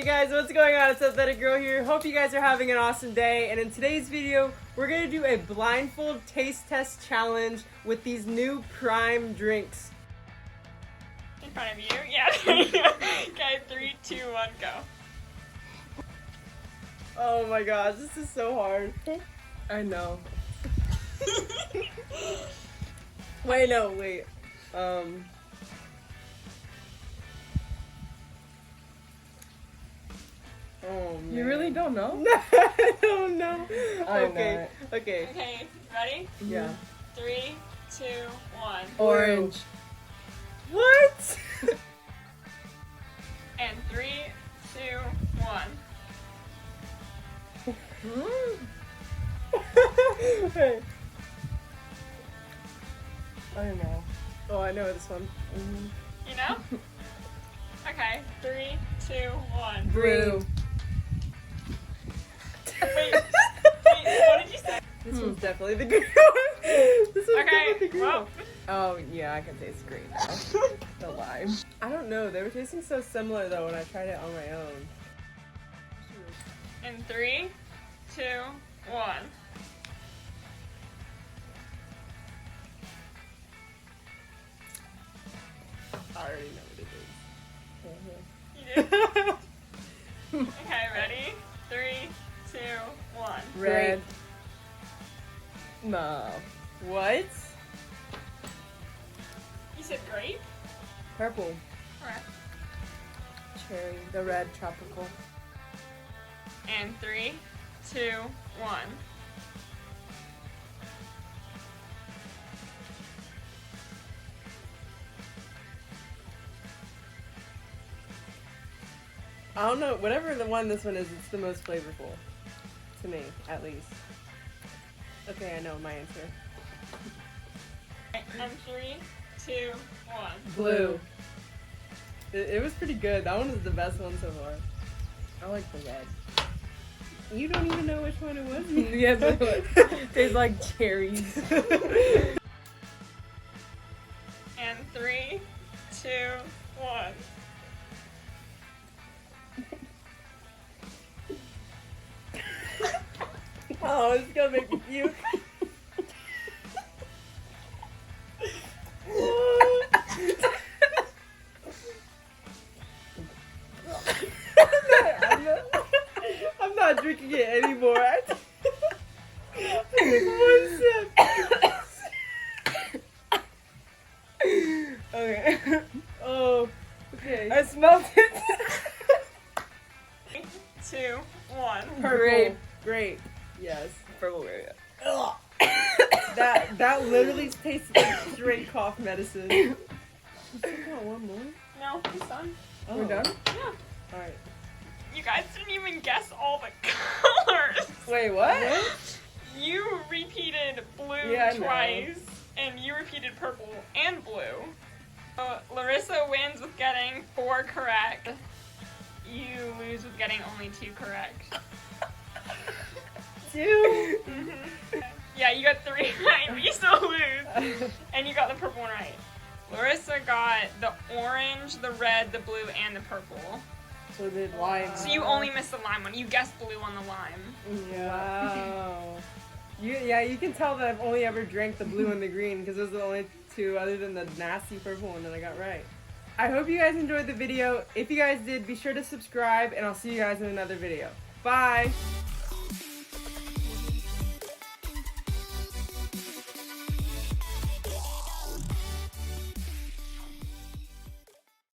guys, what's going on? It's Athletic Girl here. Hope you guys are having an awesome day. And in today's video, we're going to do a blindfold taste test challenge with these new Prime drinks. In front of you? Yeah. Okay, 3, 2, 1, go. Oh my gosh, this is so hard. I know. Wait. Oh, man. You really don't know? I don't know. Okay. Okay. Okay, ready? Yeah. 3, 2, 1. Orange. What? And 3, 2, 1. Hey. I don't know. Oh, I know this one. You know? Okay, 3, 2, 1. Blue. Wait, what did you say? This one's definitely the green one. This one's definitely the Okay, green well, one. Oh, yeah, I can taste green now. The lime. I don't know. They were tasting so similar though when I tried it on my own. in 3, 2, 1. I already know what it is. You did? Okay, ready? 3, 2, 1. Red. No. What? You said grape? Purple. Correct. Cherry. The red tropical. And 3, 2, 1. I don't know. Whatever the one this one is, it's the most flavorful. To me, at least. Okay, I know my answer. And 3, 2, 1. Blue. It was pretty good. That one was the best one so far. I like the red. You don't even know which one it was? Yes, it tastes like cherries. And 3, 2, 1. Oh, it's gonna make me puke. I'm not drinking it anymore. I took one sip. Okay. Oh, okay. I smelled it. 2, 1. Grape. Grape. Yes. Purple grape. That literally tastes like straight cough medicine. You still got one more? No, he's done. Oh. We're done? Yeah. Alright. You guys didn't even guess all the colors. Wait, what? You repeated blue Yeah, I know. twice, and you repeated purple and blue. So Larissa wins with getting 4 correct. You lose with getting only 2 correct. 2? Yeah, you got 3 right, but you still lose. And you got the purple one right. Larissa got the orange, the red, the blue, and the purple. So did lime. So you only missed the lime one. You guessed blue on the lime. Wow. You can tell that I've only ever drank the blue and the green because those are the only 2 other than the nasty purple one that I got right. I hope you guys enjoyed the video. If you guys did, be sure to subscribe and I'll see you guys in another video. Bye!